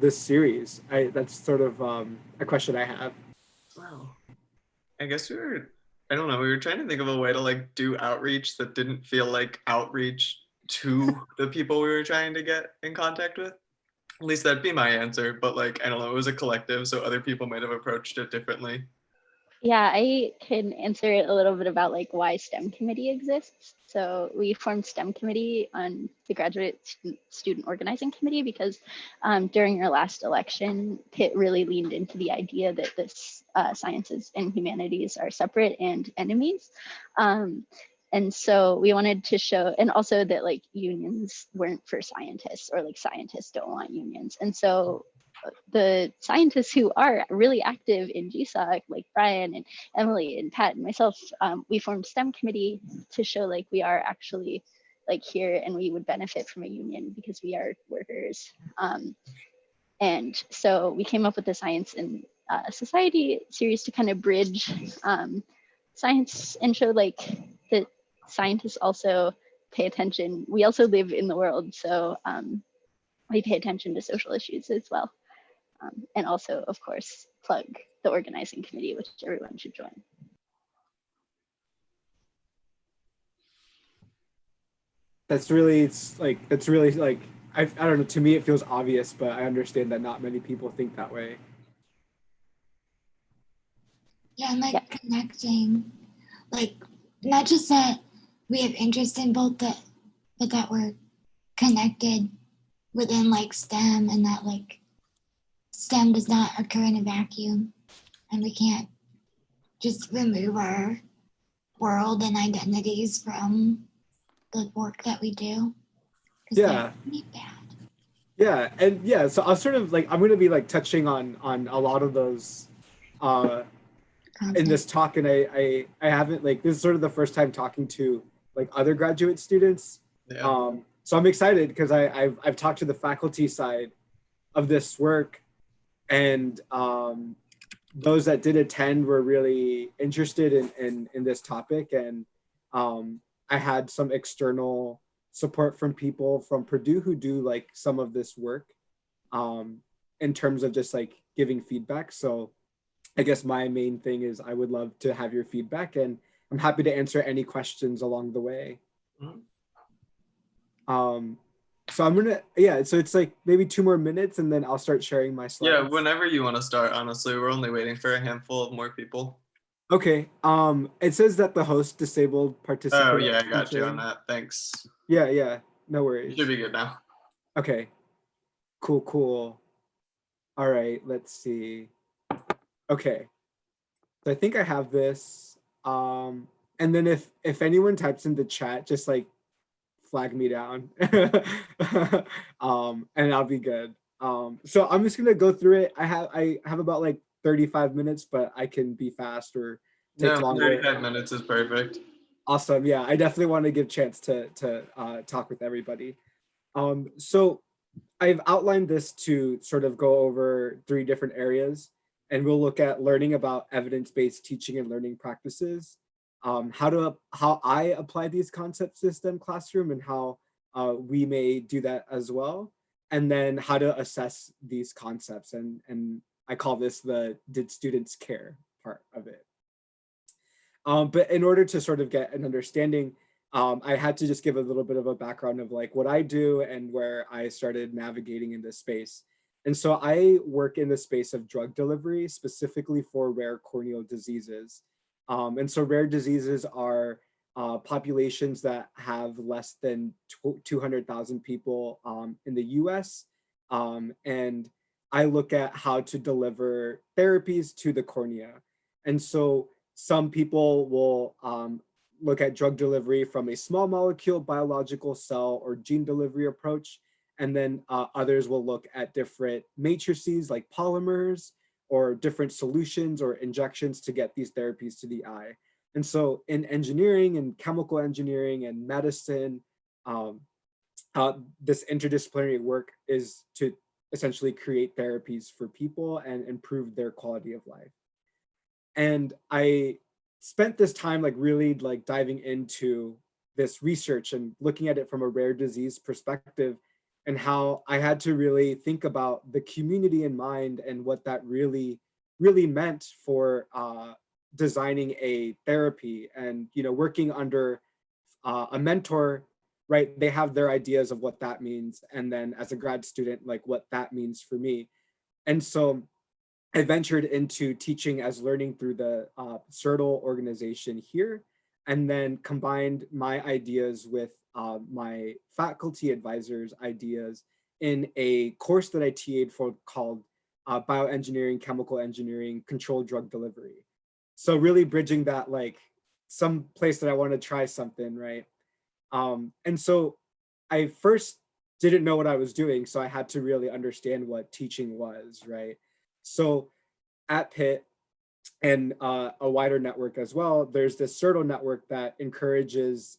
this series? That's sort of a question I have. Wow. I guess I don't know, we were trying to think of a way to like do outreach that didn't feel like outreach to the people we were trying to get in contact with. At least that'd be my answer. But like, I don't know, it was a collective, so other people might have approached it differently. Yeah, I can answer a little bit about like why STEM committee exists. So we formed STEM committee on the graduate student organizing committee because during our last election, Pitt really leaned into the idea that this sciences and humanities are separate and enemies. And so we wanted to show, and also that like unions weren't for scientists, or like scientists don't want unions. And so the scientists who are really active in GSOC, like Brian and Emily and Pat and myself, we formed STEM committee to show like we are actually like here and we would benefit from a union because we are workers. And so we came up with the Science and Society series to kind of bridge science and show like that scientists also pay attention. We also live in the world, so we pay attention to social issues as well. And also, of course, plug the organizing committee, which everyone should join. That's really, I don't know, to me it feels obvious, but I understand that not many people think that way. Yeah, and like connecting, like not just that we have interest in both, but that we're connected within like STEM, and that like STEM does not occur in a vacuum, and we can't just remove our world and identities from the work that we do. Yeah. Yeah, and yeah, so I'll sort of like, I'm going to be like touching on a lot of those in this talk, and I haven't, like, this is sort of the first time talking to like other graduate students. Yeah. So I'm excited because I've talked to the faculty side of this work, and those that did attend were really interested in this topic, and I had some external support from people from Purdue who do like some of this work in terms of just like giving feedback. So I guess my main thing is I would love to have your feedback, and I'm happy to answer any questions along the way. So I'm gonna, so it's like maybe 2 more minutes and then I'll start sharing my slides. Yeah, whenever you want to start, honestly. We're only waiting for a handful of more people. Okay. It says that the host disabled participant. Oh yeah, I got you on that. Thanks. Yeah, no worries. You should be good now. Okay. Cool. All right, let's see. Okay. So I think I have this. And then if anyone types in the chat, just like flag me down. And I'll be good. So I'm just gonna go through it. I have about like 35 minutes, but I can be fast or take longer. 35 minutes is perfect. Awesome. Yeah, I definitely want to give chance to talk with everybody. So I've outlined this to sort of go over 3 different areas, and we'll look at learning about evidence-based teaching and learning practices, how I apply these concepts to STEM classroom, and how we may do that as well, and then how to assess these concepts, and I call this the did students care part of it. But in order to sort of get an understanding, I had to just give a little bit of a background of like what I do and where I started navigating in this space. And so I work in the space of drug delivery, specifically for rare corneal diseases. And so rare diseases are populations that have less than 200,000 people in the US. And I look at how to deliver therapies to the cornea. And so some people will look at drug delivery from a small molecule, biological, cell, or gene delivery approach. And then others will look at different matrices like polymers or different solutions or injections to get these therapies to the eye. And so in engineering and chemical engineering and medicine, this interdisciplinary work is to essentially create therapies for people and improve their quality of life. And I spent this time like really like diving into this research and looking at it from a rare disease perspective. and how I had to really think about the community in mind and what that really meant for designing a therapy, and working under a mentor, right? They have their ideas of what that means, and then as a grad student, like what that means for me. And so I ventured into teaching as learning through the CERTL organization here, and then combined my ideas with my faculty advisors' ideas in a course that I TA'd for called Bioengineering, Chemical Engineering, Controlled Drug Delivery. So really bridging that, like, some place that I want to try something, right? And so I first didn't know what I was doing, so I had to really understand what teaching was, right? So at Pitt and a wider network as well, there's this CERTL network that encourages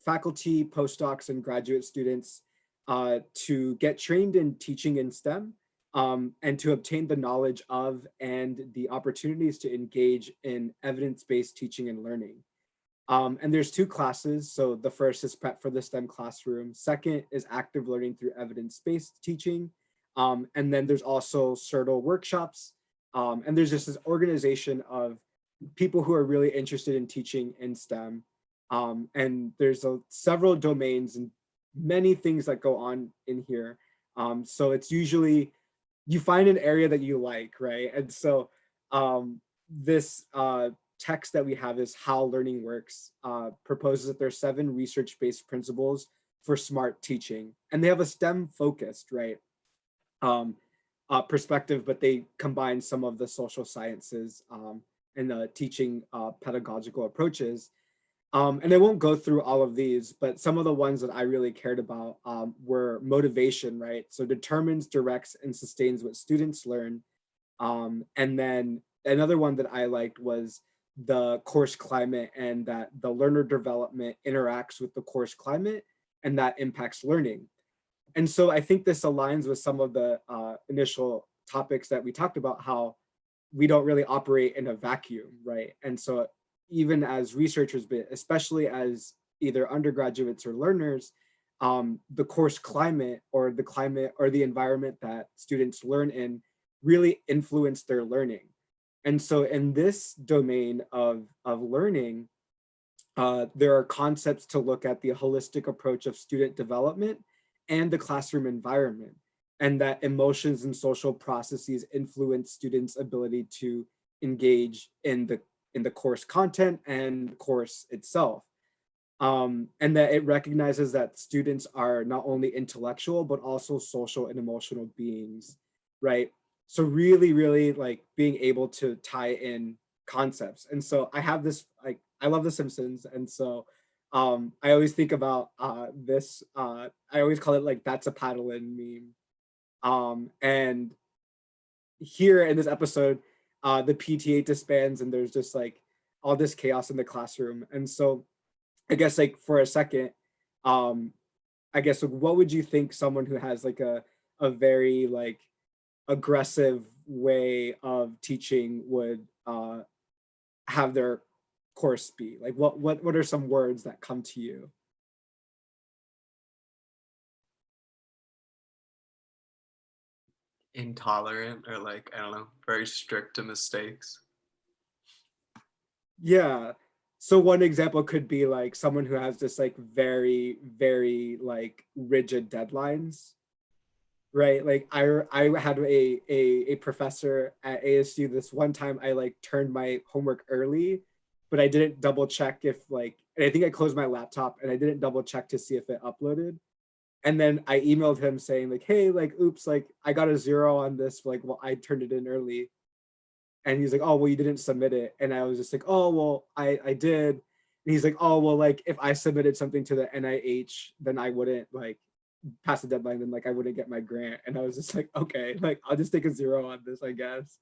faculty, postdocs, and graduate students to get trained in teaching in STEM, and to obtain the knowledge of and the opportunities to engage in evidence-based teaching and learning. And there's two classes. So the first is Prep for the STEM Classroom. Second is Active Learning through Evidence-Based Teaching. And then there's also CERTL workshops. And there's just this organization of people who are really interested in teaching in STEM. And there's several domains and many things that go on in here. So it's usually, you find an area that you like, right? And so this text that we have is How Learning Works, proposes that there's 7 research-based principles for smart teaching. And they have a STEM focused, right, perspective, but they combine some of the social sciences and the teaching pedagogical approaches. And I won't go through all of these, but some of the ones that I really cared about were motivation, right? So determines, directs, and sustains what students learn. And then another one that I liked was the course climate, and that the learner development interacts with the course climate and that impacts learning. And so I think this aligns with some of the initial topics that we talked about, how we don't really operate in a vacuum, right? And so even as researchers, but especially as either undergraduates or learners, the course climate or the environment that students learn in really influence their learning. And so in this domain of learning, there are concepts to look at the holistic approach of student development and the classroom environment, and that emotions and social processes influence students' ability to engage in the course content and course itself. And that it recognizes that students are not only intellectual, but also social and emotional beings, right? So really, really like being able to tie in concepts. And so I have this, like, I love The Simpsons. And so I always think about this, I always call it like, that's a paddling meme. And here in this episode, the PTA disbands and there's just like all this chaos in the classroom. And so I guess like for a second, I guess what would you think someone who has like a very like aggressive way of teaching would have their course be? Like what are some words that come to you? Intolerant, or like, I don't know, very strict to mistakes. Yeah. So one example could be like someone who has this like very, very like rigid deadlines, right? Like I had a professor at ASU. This one time I like turned my homework early, but I didn't double check if like, and I think I closed my laptop and I didn't double check to see if it uploaded. And then I emailed him saying like, hey, like, oops, like I got a 0 on this, like, well, I turned it in early. And he's like, oh, well, you didn't submit it. And I was just like, oh, well, I did. And he's like, oh, well, like if I submitted something to the NIH, then I wouldn't like pass the deadline, then like I wouldn't get my grant. And I was just like, okay, like I'll just take a 0 on this, I guess.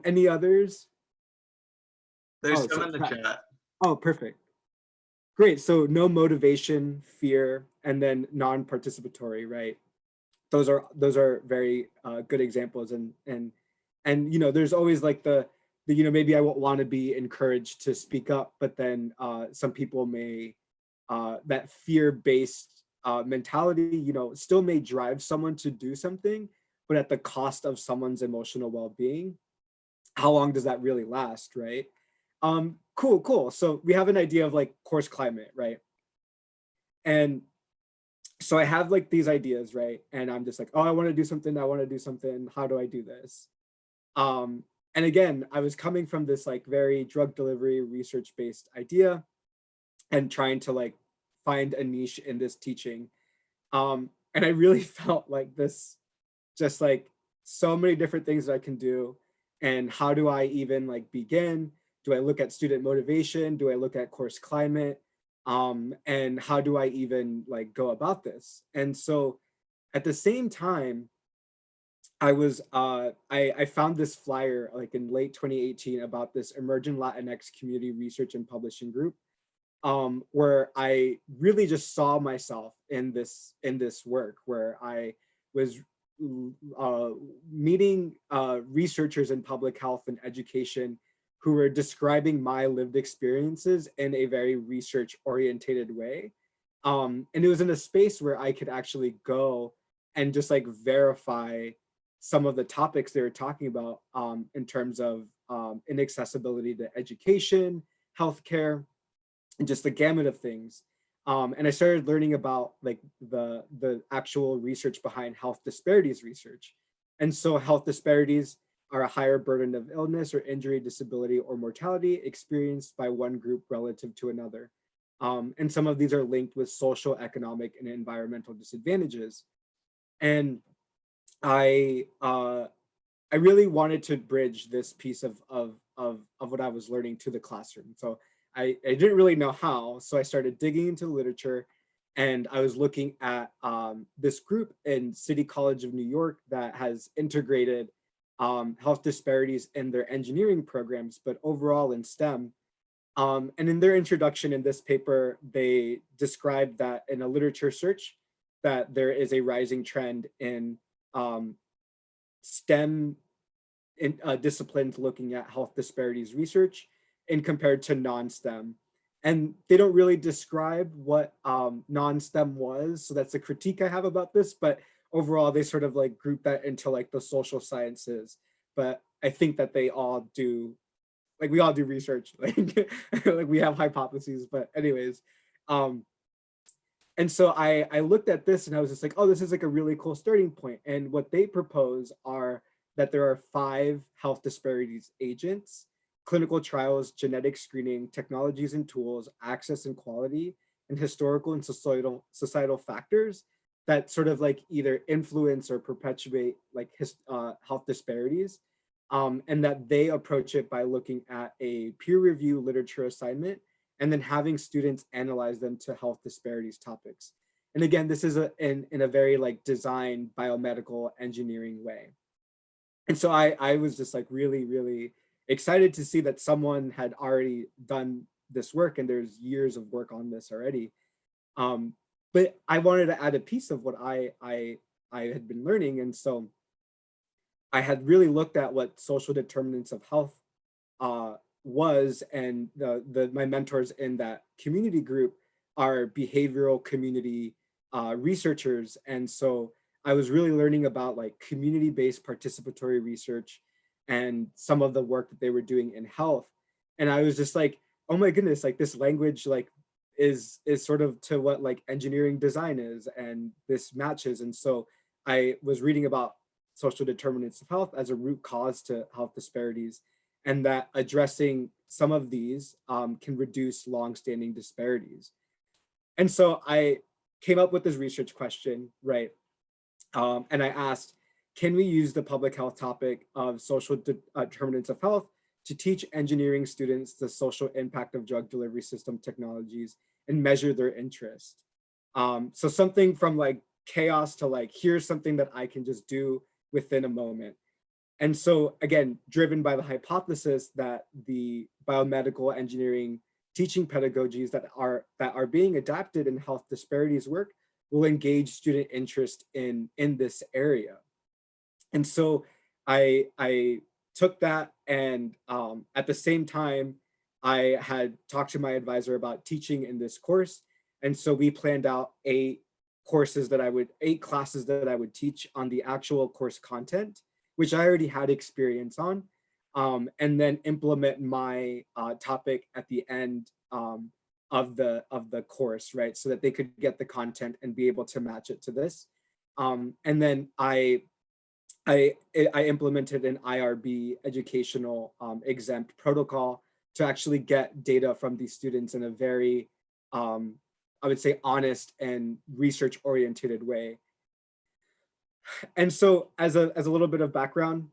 Any others? There's Oh, some so in the chat. Oh, perfect. Great. So no motivation, fear, and then non-participatory, right? Those are very good examples. And you know, there's always like the you know, maybe I won't want to be encouraged to speak up, but then some people may that fear-based mentality, you know, still may drive someone to do something, but at the cost of someone's emotional well-being. How long does that really last, right? Cool. So we have an idea of like course climate, right? And so I have like these ideas, right? And I'm just like, oh, I want to do something. I want to do something. How do I do this? And again, I was coming from this like very drug delivery research based idea and trying to like find a niche in this teaching. And I really felt like this, just like so many different things that I can do. And how do I even like begin? Do I look at student motivation? Do I look at course climate? And how do I even like go about this? And so at the same time, I found this flyer like in late 2018 about this emerging Latinx community research and publishing group, where I really just saw myself in this work, where I was uh, meeting researchers in public health and education who were describing my lived experiences in a very research orientated way. And it was in a space where I could actually go and just like verify some of the topics they were talking about, in terms of inaccessibility to education, healthcare, and just the gamut of things. And I started learning about like the actual research behind health disparities research. And so health disparities are a higher burden of illness or injury, disability, or mortality experienced by one group relative to another. And some of these are linked with social, economic, and environmental disadvantages. And I I really wanted to bridge this piece of what I was learning to the classroom. So I didn't really know how, so I started digging into literature, and I was looking at this group in City College of New York that has integrated health disparities in their engineering programs, but overall in STEM. And in their introduction in this paper, they described that in a literature search, that there is a rising trend in STEM disciplines looking at health disparities research and compared to non-STEM. And they don't really describe what non-STEM was. So that's a critique I have about this, but overall they sort of like group that into like the social sciences. But I think that they all do, like we all do research, like, like we have hypotheses, but anyways. And so I looked at this and I was just like, oh, this is like a really cool starting point. And what they propose are that there are 5 health disparities agents: clinical trials, genetic screening, technologies and tools, access and quality, and historical and societal factors that sort of like either influence or perpetuate like health disparities. And that they approach it by looking at a peer review literature assignment and then having students analyze them to health disparities topics. And again, this is in a very like design biomedical engineering way. And so I was just like really excited to see that someone had already done this work, and there's years of work on this already. But I wanted to add a piece of what I had been learning. And so I had really looked at what social determinants of health was, and my mentors in that community group are behavioral community researchers. And so I was really learning about like community-based participatory research and some of the work that they were doing in health. And I was just like, oh my goodness, like this language like is sort of to what like engineering design is, and this matches. And so I was reading about social determinants of health as a root cause to health disparities, and that addressing some of these can reduce long-standing disparities. And so I came up with this research question, right? And I asked, can we use the public health topic of social determinants of health to teach engineering students the social impact of drug delivery system technologies and measure their interest? So something from like chaos to like, here's something that I can just do within a moment. And so again, driven by the hypothesis that the biomedical engineering teaching pedagogies that are being adapted in health disparities work will engage student interest in this area. And so I took that, and at the same time, I had talked to my advisor about teaching in this course. And so we planned out courses that 8 classes that I would teach on the actual course content, which I already had experience on, and then implement my topic at the end of the course, right? So that they could get the content and be able to match it to this. And then I implemented an IRB educational exempt protocol to actually get data from these students in a very, I would say, honest and research oriented way. And so as a little bit of background,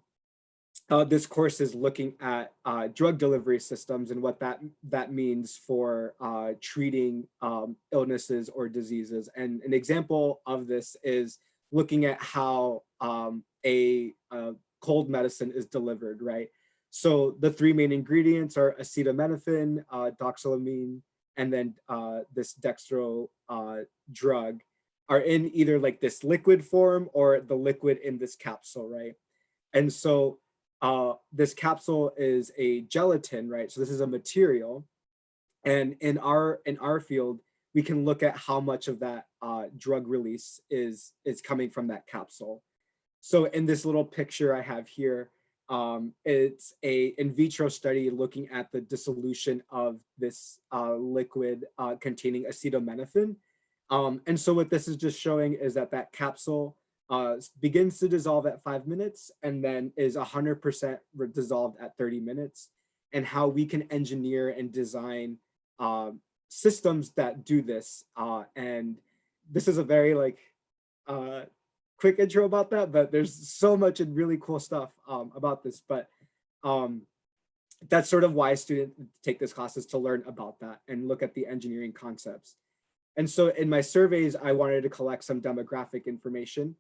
this course is looking at drug delivery systems and what that means for treating illnesses or diseases. And an example of this is looking at how a cold medicine is delivered, right? So the 3 main ingredients are acetaminophen, doxylamine, and then this dextro drug are in either like this liquid form or the liquid in this capsule, right? And so this capsule is a gelatin, right? So this is a material, and in our field, we can look at how much of that drug release is coming from that capsule. So in this little picture I have here, it's a in vitro study looking at the dissolution of this liquid containing acetaminophen. And so what this is just showing is that that capsule begins to dissolve at 5 minutes and then is 100% dissolved at 30 minutes, and how we can engineer and design systems that do this. And this is a very like quick intro about that, but there's so much and really cool stuff about this. But that's sort of why students take this class, is to learn about that and look at the engineering concepts. And so in my surveys, I wanted to collect some demographic information,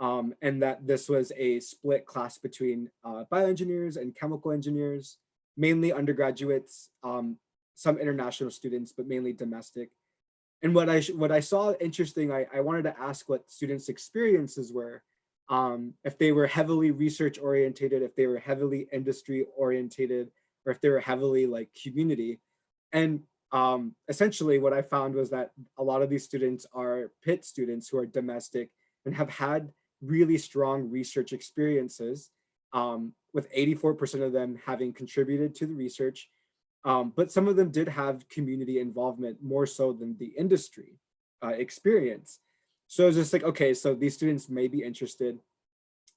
and that this was a split class between bioengineers and chemical engineers, mainly undergraduates, some international students, but mainly domestic. And what I saw interesting, I wanted to ask what students' experiences were, if they were heavily research orientated, if they were heavily industry orientated, or if they were heavily like community. And essentially what I found was that a lot of these students are Pitt students who are domestic and have had really strong research experiences, with 84% of them having contributed to the research. But some of them did have community involvement more so than the industry experience. So it's just like, okay, so these students may be interested.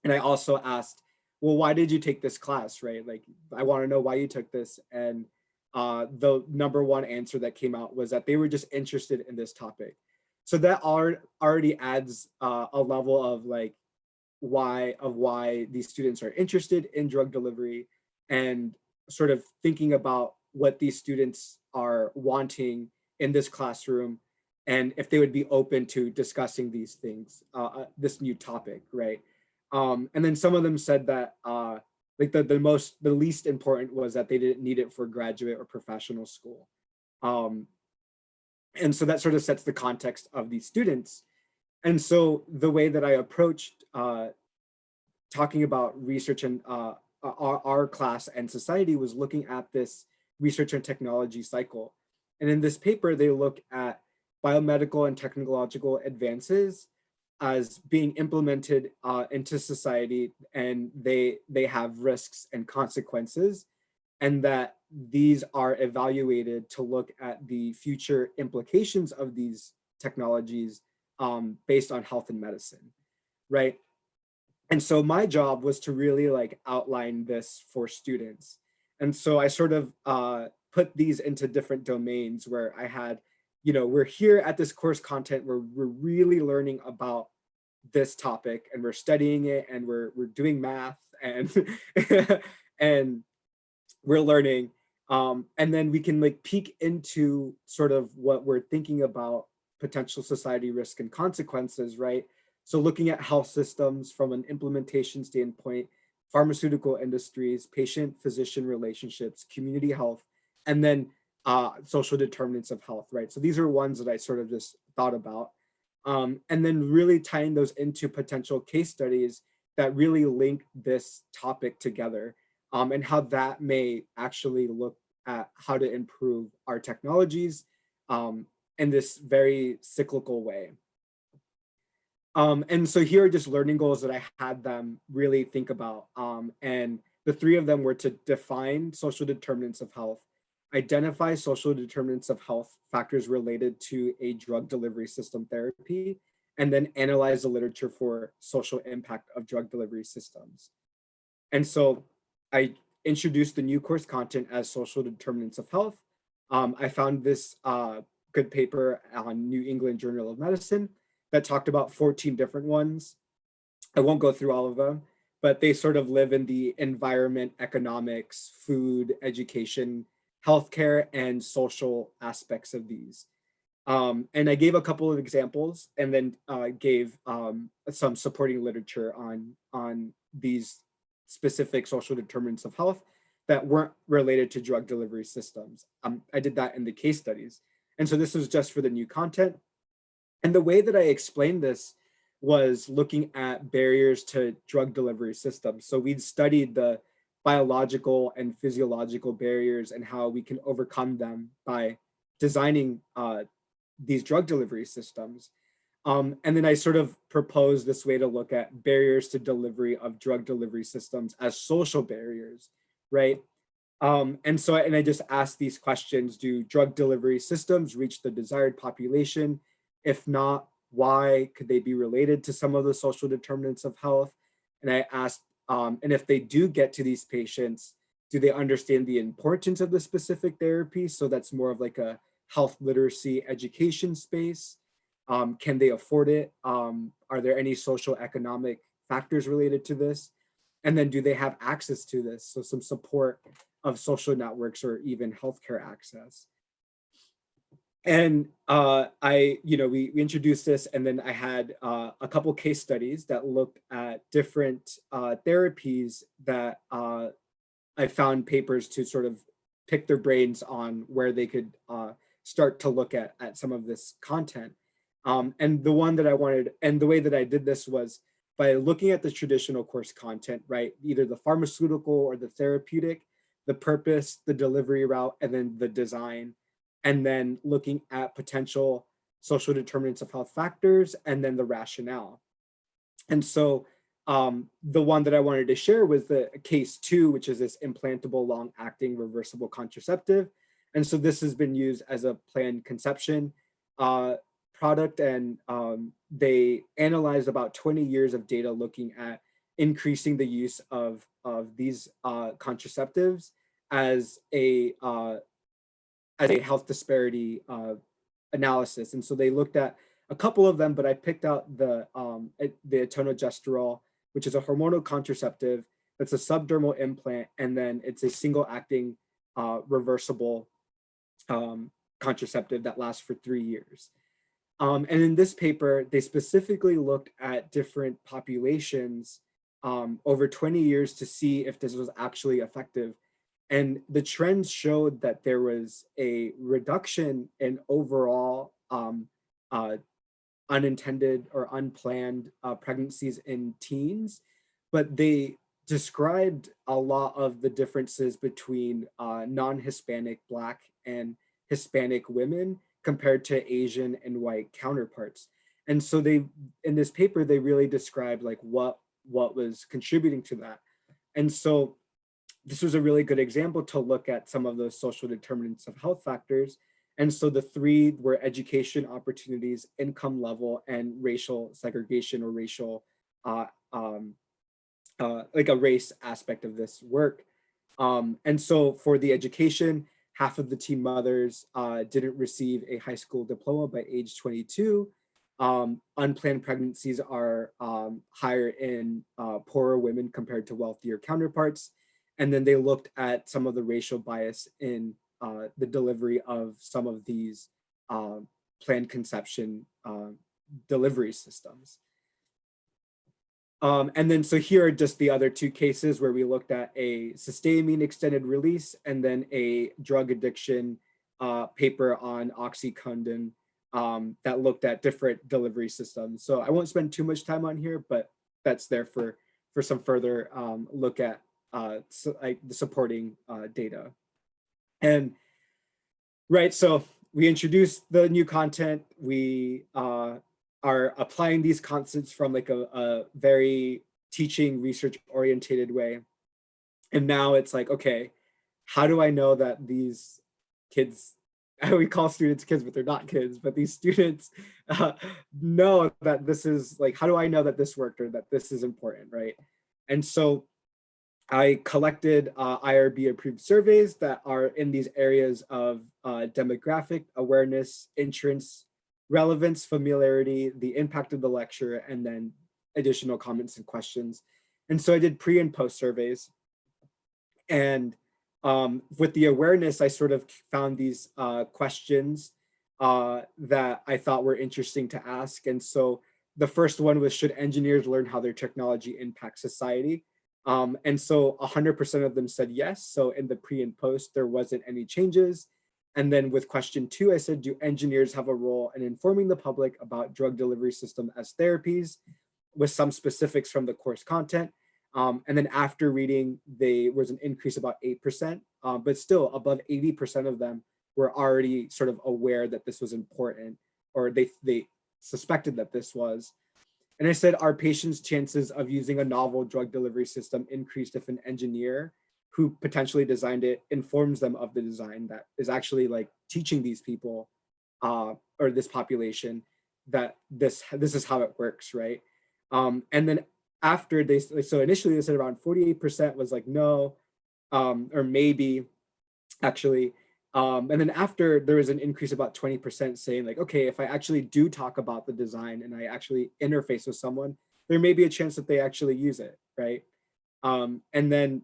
And I also asked, well, why did you take this class, right? Like, I want to know why you took this. And the number one answer that came out was that they were just interested in this topic. So that already adds a level of like why these students are interested in drug delivery, and sort of thinking about what these students are wanting in this classroom, and if they would be open to discussing these things, this new topic, right? And then some of them said that like the least important was that they didn't need it for graduate or professional school. And so that sort of sets the context of these students. And so the way that I approached talking about research and our class and society was looking at this research and technology cycle. And in this paper, they look at biomedical and technological advances as being implemented into society, and they have risks and consequences, and that these are evaluated to look at the future implications of these technologies based on health and medicine, right? And so my job was to really like outline this for students. And so I sort of put these into different domains where I had, you know, we're here at this course content where we're really learning about this topic and we're studying it and we're doing math and and we're learning. And then we can like peek into sort of what we're thinking about potential society risk and consequences, right? So looking at health systems from an implementation standpoint, pharmaceutical industries, patient-physician relationships, community health, and then social determinants of health, right? So these are ones that I sort of just thought about. And then really tying those into potential case studies that really link this topic together, and how that may actually look at how to improve our technologies in this very cyclical way. And so here are just learning goals that I had them really think about. And the three of them were to define social determinants of health, identify social determinants of health factors related to a drug delivery system therapy, and then analyze the literature for social impact of drug delivery systems. And so I introduced the new course content as social determinants of health. I found this good paper on New England Journal of Medicine that talked about 14 different ones. I won't go through all of them, but they sort of live in the environment, economics, food, education, healthcare, and social aspects of these. And I gave a couple of examples and then gave some supporting literature on these specific social determinants of health that weren't related to drug delivery systems. I did that in the case studies. And so this was just for the new content. And the way that I explained this was looking at barriers to drug delivery systems. So we'd studied the biological and physiological barriers and how we can overcome them by designing these drug delivery systems. And then I sort of proposed this way to look at barriers to delivery of drug delivery systems as social barriers, right? And I just asked these questions: do drug delivery systems reach the desired population? If not, why? Could they be related to some of the social determinants of health? And I asked, and if they do get to these patients, do they understand the importance of the specific therapy? So that's more of like a health literacy education space. Can they afford it? Are there any social economic factors related to this? And then do they have access to this? So some support of social networks or even healthcare access. And we introduced this, and then I had a couple case studies that looked at different therapies that I found papers to sort of pick their brains on where they could start to look at some of this content. And the one that I wanted, and the way that I did this was by looking at the traditional course content, right? Either the pharmaceutical or the therapeutic, the purpose, the delivery route, and then the design. And then looking at potential social determinants of health factors, and then the rationale. And so the one that I wanted to share was the case 2, which is this implantable long-acting reversible contraceptive. And so this has been used as a planned conception product, and they analyzed about 20 years of data looking at increasing the use of these contraceptives as a health disparity analysis. And so they looked at a couple of them, but I picked out the etonogestrel, which is a hormonal contraceptive that's a subdermal implant, and then it's a single acting reversible contraceptive that lasts for 3 years. And in this paper, they specifically looked at different populations over 20 years to see if this was actually effective. And the trends showed that there was a reduction in overall unintended or unplanned pregnancies in teens, but they described a lot of the differences between non-Hispanic Black and Hispanic women compared to Asian and white counterparts. And so in this paper, they really described like what was contributing to that. And so this was a really good example to look at some of those social determinants of health factors. And so the 3 were education opportunities, income level, and racial segregation or racial, like a race aspect of this work. And so for the education, half of the teen mothers didn't receive a high school diploma by age 22. Unplanned pregnancies are higher in poorer women compared to wealthier counterparts. And then they looked at some of the racial bias in the delivery of some of these planned conception delivery systems. And then so here are just the other 2 cases where we looked at a cysteamine extended release and then a drug addiction paper on OxyContin that looked at different delivery systems. So I won't spend too much time on here, but that's there for some further look at the supporting data. And right, so we introduced the new content. We are applying these concepts from like a very teaching research orientated way. And now it's like, okay, how do I know that these kids, we call students kids, but they're not kids, but these students know that this is like, how do I know that this worked or that this is important, right? And so I collected IRB approved surveys that are in these areas of demographic, awareness, interest, relevance, familiarity, the impact of the lecture, and then additional comments and questions. And so I did pre and post surveys. And with the awareness, I sort of found these questions that I thought were interesting to ask. And so the first one was, should engineers learn how their technology impacts society? And so 100% of them said yes. So in the pre and post, there wasn't any changes. And then with question 2, I said, do engineers have a role in informing the public about drug delivery system as therapies, with some specifics from the course content? And then after reading, there was an increase about 8%, but still above 80% of them were already sort of aware that this was important, or they suspected that this was. And I said, are patients' chances of using a novel drug delivery system increased if an engineer who potentially designed it informs them of the design that is actually like teaching these people or this population that this is how it works, right? And then after so initially they said around 48% was like no, or maybe actually. And then after, there was an increase about 20% saying like, okay, if I actually do talk about the design and I actually interface with someone, there may be a chance that they actually use it, right? And then,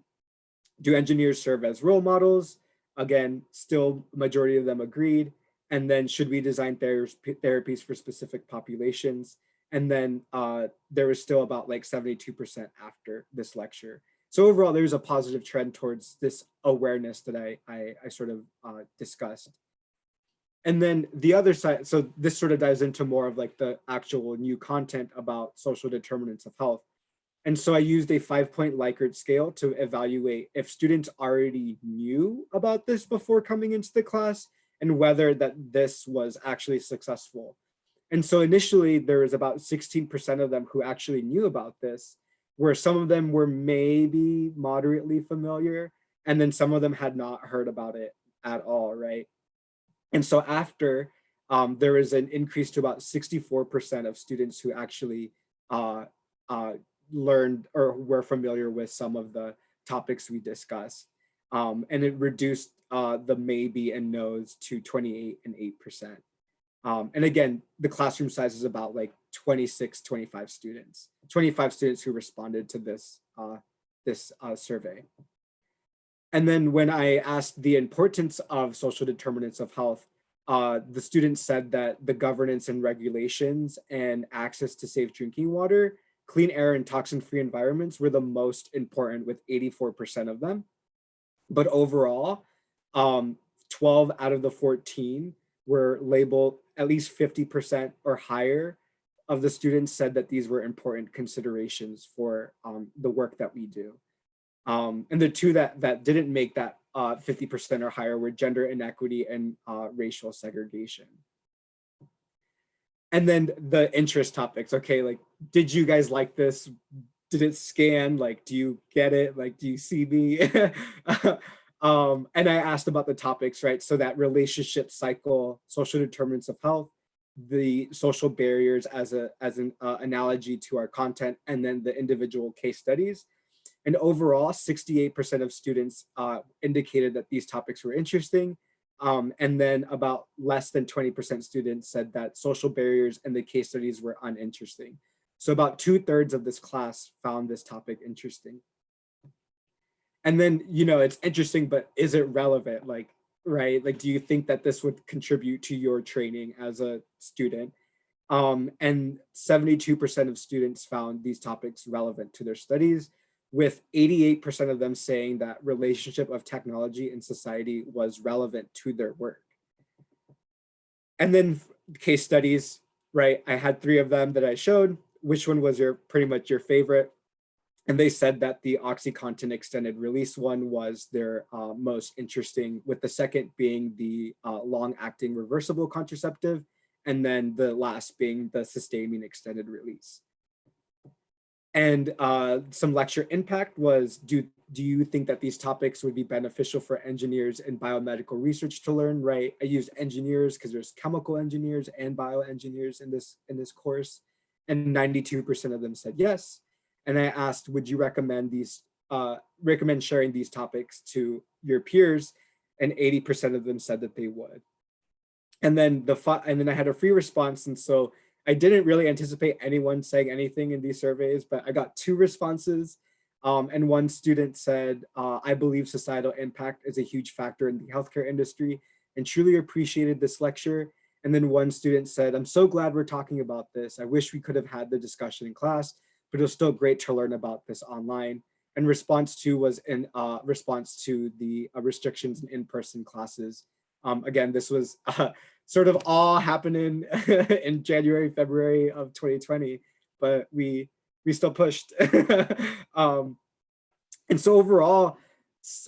do engineers serve as role models? Again, still majority of them agreed. And then, should we design therapies for specific populations? And then there was still about like 72% after this lecture. So overall, there's a positive trend towards this awareness that I sort of discussed. And then the other side, so this sort of dives into more of like the actual new content about social determinants of health. And so I used a 5-point Likert scale to evaluate if students already knew about this before coming into the class and whether that this was actually successful. And so initially there was about 16% of them who actually knew about this, where some of them were maybe moderately familiar, and then some of them had not heard about it at all, right? And so after, there was an increase to about 64% of students who actually learned or were familiar with some of the topics we discussed. And it reduced the maybe and no's to 28 and 8%. And again, the classroom size is about like 25 students who responded to this survey. And then when I asked the importance of social determinants of health, the students said that the governance and regulations and access to safe drinking water, clean air, and toxin-free environments were the most important, with 84% of them. But overall, 12 out of the 14 were labeled, at least 50% or higher of the students said that these were important considerations for the work that we do. And the two that didn't make that 50% or higher were gender inequity and racial segregation. And then the interest topics. Okay, like, did you guys like this? Did it scan? Like, do you get it? Like, do you see me? And I asked about the topics, right? So that relationship cycle, social determinants of health, the social barriers as an analogy to our content, and then the individual case studies. And overall, 68% of students indicated that these topics were interesting. And then about less than 20% students said that social barriers and the case studies were uninteresting. So about 2/3 of this class found this topic interesting. And then, it's interesting, but is it relevant? Like, right? Like, do you think that this would contribute to your training as a student? And 72% of students found these topics relevant to their studies, with 88% of them saying that relationship of technology and society was relevant to their work. And then case studies, right? I had 3 of them that I showed. Which one was pretty much your favorite? And they said that the OxyContin extended release one was their most interesting, with the second being the long-acting reversible contraceptive, and then the last being the sustaining extended release. And some lecture impact was, do you think that these topics would be beneficial for engineers in biomedical research to learn, right? I used engineers because there's chemical engineers and bioengineers in this course, and 92% of them said yes. And I asked, would you recommend sharing these topics to your peers? And 80% of them said that they would. And then I had a free response, and so I didn't really anticipate anyone saying anything in these surveys, but I got 2 responses. And one student said, I believe societal impact is a huge factor in the healthcare industry and truly appreciated this lecture. And then one student said, I'm so glad we're talking about this. I wish we could have had the discussion in class, but it was still great to learn about this online. And response 2 was in response to the restrictions in in-person classes. Again, this was sort of all happening in January, February of 2020, but we still pushed. And so overall,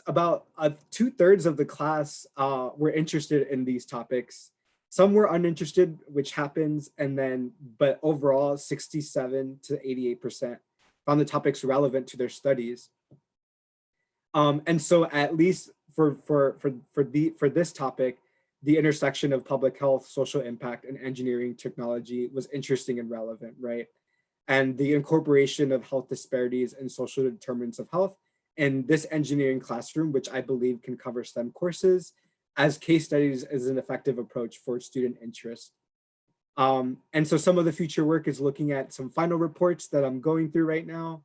about 2/3 of the class were interested in these topics. Some were uninterested, which happens, but overall 67 to 88% found the topics relevant to their studies. And so at least for this topic, the intersection of public health, social impact, and engineering technology was interesting and relevant, right? And the incorporation of health disparities and social determinants of health in this engineering classroom, which I believe can cover STEM courses, as case studies is an effective approach for student interest. And so some of the future work is looking at some final reports that I'm going through right now.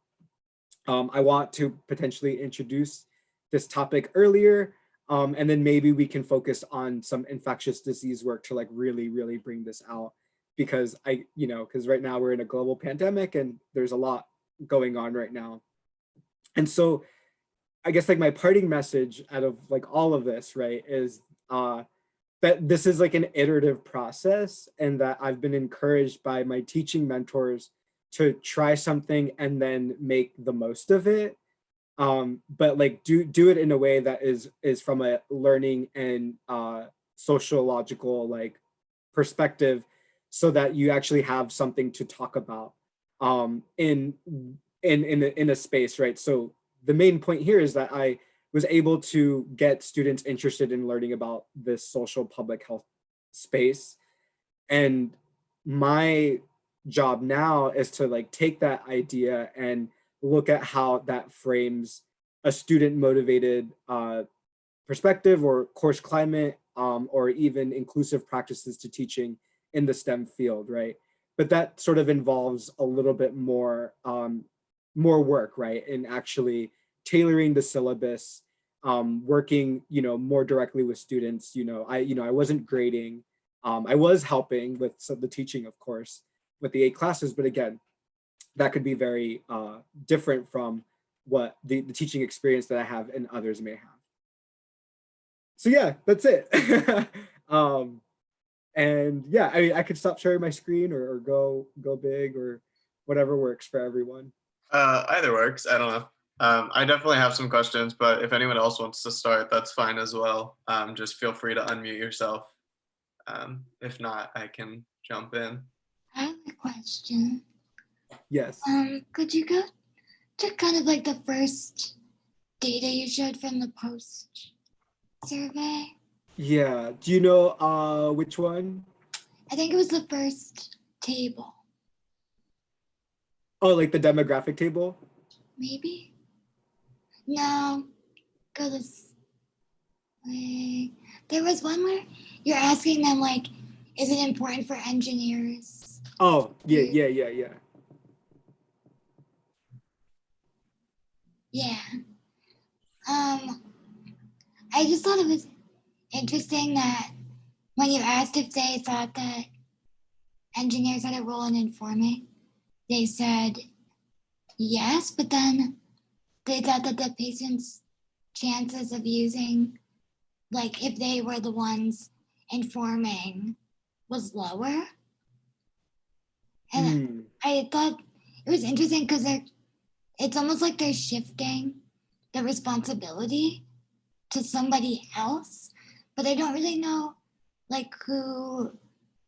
I want to potentially introduce this topic earlier, and then maybe we can focus on some infectious disease work to like really, really bring this out, because because right now we're in a global pandemic and there's a lot going on right now. And so I guess like my parting message out of like all of this, right, is that this is like an iterative process, and that I've been encouraged by my teaching mentors to try something and then make the most of it. But like do it in a way that is from a learning and sociological like perspective, so that you actually have something to talk about in a space, right? So the main point here is that I was able to get students interested in learning about this social public health space. And my job now is to like take that idea and look at how that frames a student motivated perspective or course climate, or even inclusive practices to teaching in the STEM field, right? But that sort of involves a little bit more work, right? In actually tailoring the syllabus, working, more directly with students. I wasn't grading. I was helping with the teaching, of course, with the 8 classes, but again, that could be very different from what the teaching experience that I have and others may have. So yeah, that's it. And yeah, I mean, I could stop sharing my screen or go big or whatever works for everyone. Either works. I don't know. I definitely have some questions, but if anyone else wants to start, that's fine as well. Just feel free to unmute yourself. If not, I can jump in. I have a question. Yes. Could you go to kind of like the first data you showed from the post survey? Yeah. Do you know which one? I think it was the first table. Oh, like the demographic table? Maybe? No. Go this way. There was one where you're asking them like, is it important for engineers? Oh, yeah. Yeah. I just thought it was interesting that when you asked if they thought that engineers had a role in informing, they said yes, but then they thought that the patient's chances of using, like if they were the ones informing, was lower. And I thought it was interesting because it's almost like they're shifting the responsibility to somebody else, but I don't really know like who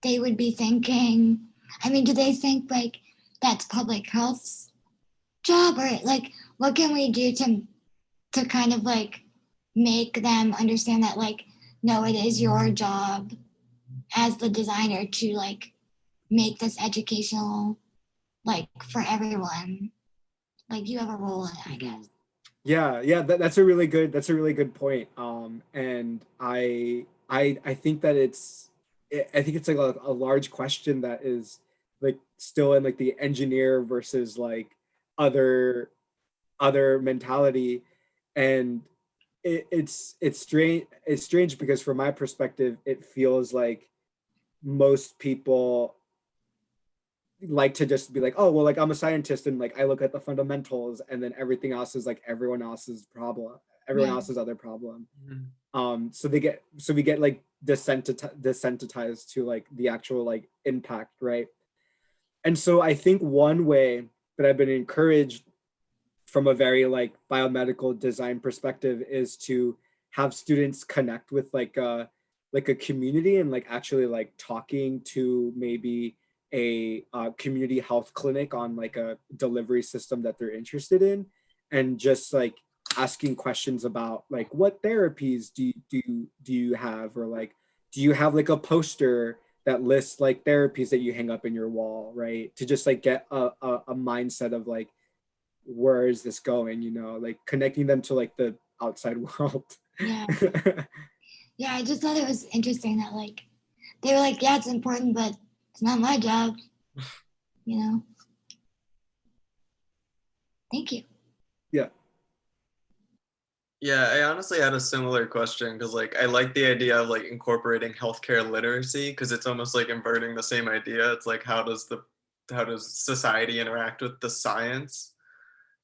they would be thinking? I mean, do they think like that's public health's job, or like what can we do to kind of like make them understand that like no, it is your job as the designer to like make this educational like for everyone. Like you have a role in it, I guess. Yeah, that's a really good point. And I think that I think it's like a large question that is like still in like the engineer versus like other mentality. And it's strange because from my perspective it feels like most people like to just be like, oh well, like I'm a scientist and like I look at the fundamentals and then everything else is like everyone else's Yeah. other problem. Mhm. So we get like desensitized to like the actual like impact, right? And so I think one way that I've been encouraged from a very like biomedical design perspective is to have students connect with like a community and like actually like talking to maybe a community health clinic on like a delivery system that they're interested in, and just like asking questions about like what therapies do you have, or like do you have like a poster that lists like therapies that you hang up in your wall, right? To just like get a mindset of like where is this going, you know, like connecting them to like the outside world. Yeah. Yeah, I just thought it was interesting that like they were like, yeah, it's important, but it's not my job, you know. Thank you. Yeah. Yeah, I honestly had a similar question because like I like the idea of like incorporating healthcare literacy because it's almost like inverting the same idea. It's like how does society interact with the science?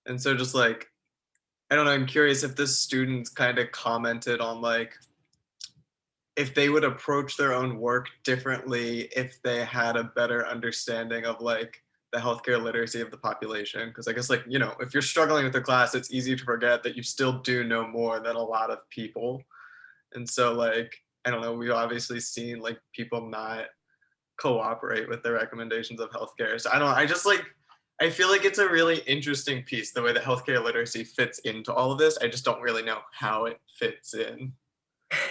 And so just like I don't know, I'm curious if the students kind of commented on like if they would approach their own work differently if they had a better understanding of like the healthcare literacy of the population. Because I guess like, you know, if you're struggling with a class, it's easy to forget that you still do know more than a lot of people. And so like, I don't know, we've obviously seen like people not cooperate with the recommendations of healthcare. So I don't, I just like, I feel like it's a really interesting piece, the way that healthcare literacy fits into all of this. I just don't really know how it fits in.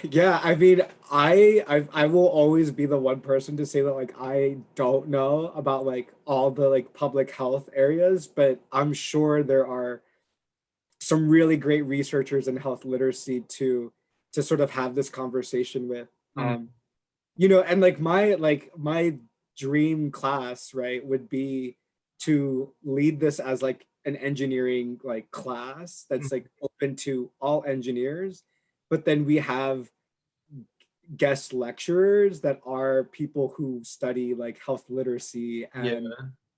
Yeah, I mean, I will always be the one person to say that like I don't know about like all the like public health areas, but I'm sure there are some really great researchers in health literacy to sort of have this conversation with. Mm. You know, and like my dream class, right, would be to lead this as like an engineering like class that's like open to all engineers, but then we have guest lecturers that are people who study like health literacy Yeah. and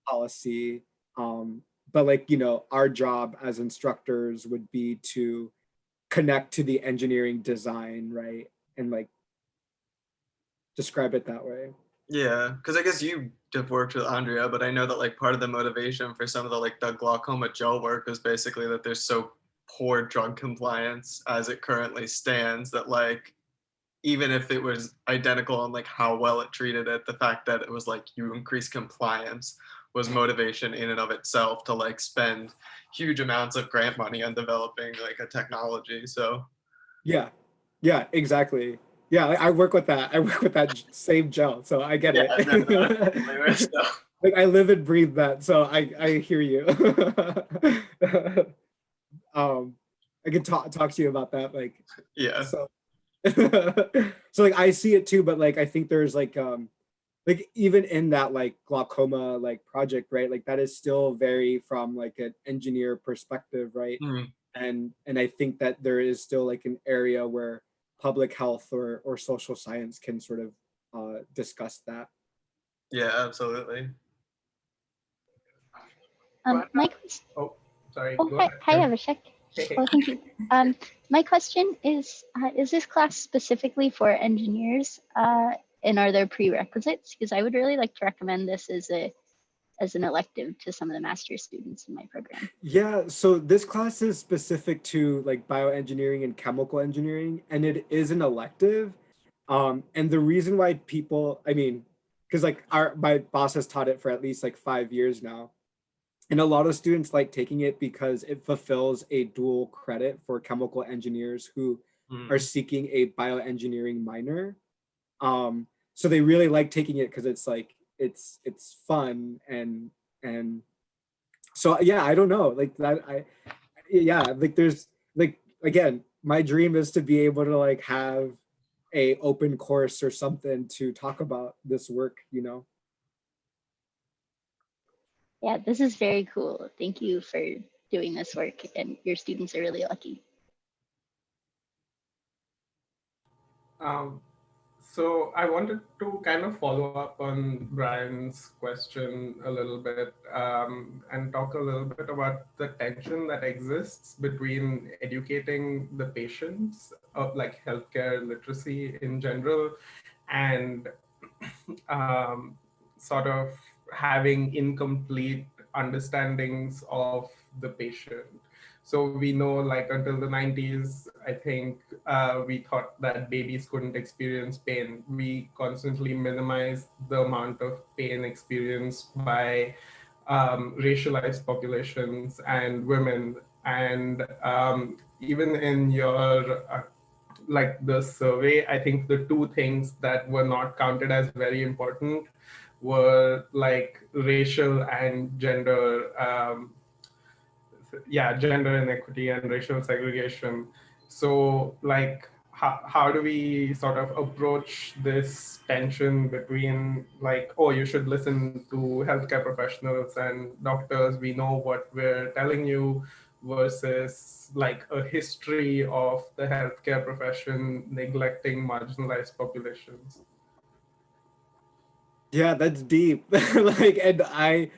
policy. But like, you know, our job as instructors would be to connect to the engineering design, right? And like describe it that way. Yeah, because I guess you have worked with Andrea, but I know that like part of the motivation for some of the like the glaucoma gel work is basically that there's so poor drug compliance as it currently stands that like even if it was identical on like how well it treated it, the fact that it was like you increase compliance was motivation in and of itself to like spend huge amounts of grant money on developing like a technology. So Yeah, exactly. Yeah, I work with that. I work with that same gel, so I get yeah, no, it. so, Like I live and breathe that, so I hear you. I could talk to you about that, like yeah. so. So like I see it too, but like I think there's like even in that like glaucoma like project, right? Like that is still very from like an engineer perspective, right? Mhm. And I think that there is still like an area where public health or social science can sort of discuss that. Yeah, absolutely. Mike, Oh, sorry. oh, Go hi, ahead. hi, Abhishek. Oh, thank you. My question is this class specifically for engineers? And are there prerequisites? Because I would really like to recommend this as an elective to some of the master's students in my program. Yeah, so this class is specific to like bioengineering and chemical engineering, and it is an elective. And the reason why people, I mean, because like my boss has taught it for at least like 5 years now. And a lot of students like taking it because it fulfills a dual credit for chemical engineers who are seeking a bioengineering minor. So they really like taking it because it's like it's fun and so yeah, I don't know, like that yeah, like there's like again, my dream is to be able to like have a open course or something to talk about this work, you know. Yeah, this is very cool. Thank you for doing this work, and your students are really lucky. Um, so I wanted to kind of follow up on Brian's question a little bit, and talk a little bit about the tension that exists between educating the patients of like healthcare literacy in general and sort of having incomplete understandings of the patient. So we know, like, until the 90s, I think we thought that babies couldn't experience pain. We constantly minimized the amount of pain experienced by racialized populations and women. And even in your like the survey, I think the two things that were not counted as very important were like racial and gender, gender inequity and racial segregation. So like, how do we sort of approach this tension between like, oh, you should listen to healthcare professionals and doctors, we know what we're telling you, versus like a history of the healthcare profession neglecting marginalized populations? Yeah, that's deep. Like, and I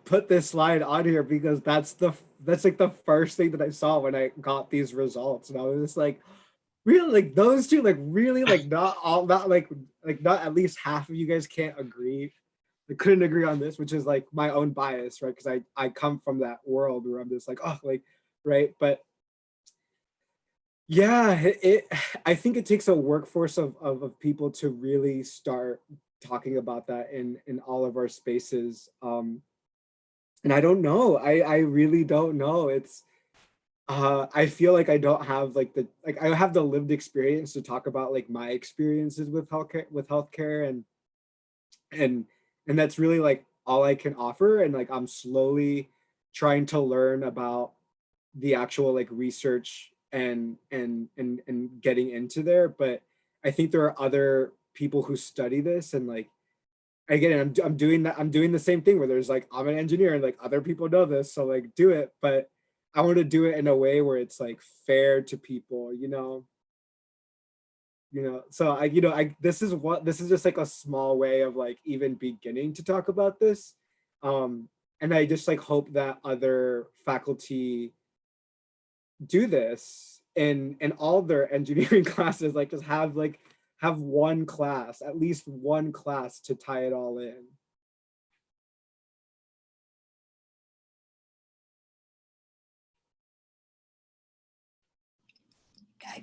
put this slide on here because that's like the first thing that I saw when I got these results, and I was just like, really, like those two, like really, like not all, not like not at least half of you guys can't agree. I couldn't agree on this, which is like my own bias, right? Because I come from that world where I'm just like, oh, like, right, but yeah, I think it takes a workforce of people to really start talking about that in all of our spaces. And I don't know. I really don't know. It's I feel like I don't have like I have the lived experience to talk about like my experiences with healthcare and and that's really like all I can offer. And like I'm slowly trying to learn about the actual like research and getting into there. But I think there are other people who study this and like again I'm doing that, I'm doing the same thing where there's like I'm an engineer and like other people know this, so like do it, but I want to do it in a way where it's like fair to people, so I this is just like a small way of like even beginning to talk about this. And I just like hope that other faculty do this in all their engineering classes, like just have one class, at least one class to tie it all in.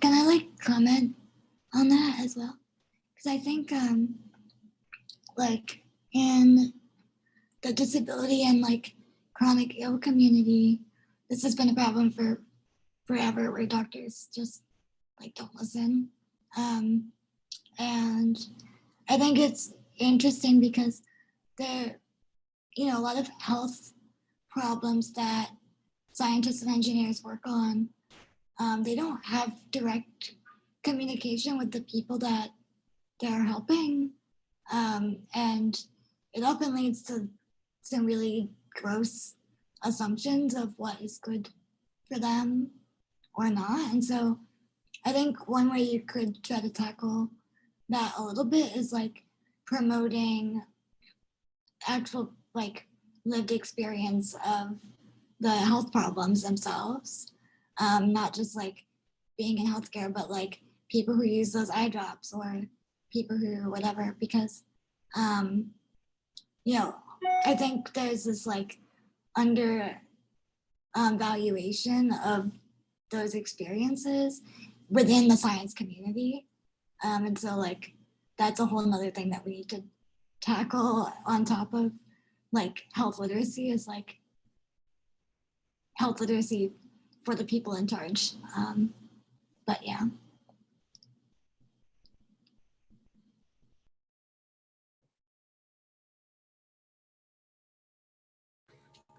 Can I like comment on that as well? Because I think like in the disability and like chronic ill community, this has been a problem for forever, where doctors just like don't listen. And I think it's interesting because there, a lot of health problems that scientists and engineers work on, they don't have direct communication with the people that they're helping. And it often leads to some really gross assumptions of what is good for them or not. And so I think one way you could try to tackle that a little bit is like promoting actual like lived experience of the health problems themselves, not just like being in healthcare, but like people who use those eye drops or people who whatever, because I think there's this like under valuation of those experiences within the science community. And so like that's a whole nother thing that we need to tackle on top of like health literacy is like health literacy for the people in charge. But yeah.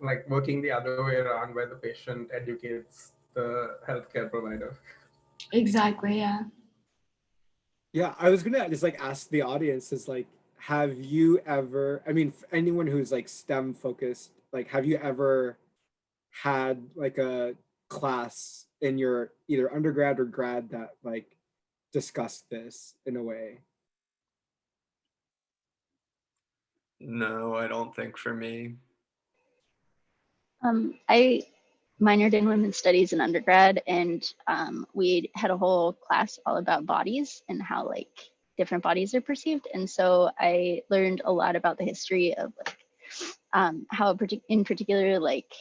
Like working the other way around where the patient educates the healthcare provider. Exactly, yeah. Yeah, I was gonna just like ask the audience is like, have you ever, I mean, anyone who's like STEM focused, like, have you ever had like a class in your either undergrad or grad that like discussed this in a way? No, I don't think for me. I minored in women's studies in undergrad, and we had a whole class all about bodies and how like different bodies are perceived. And so I learned a lot about the history of like how in particular like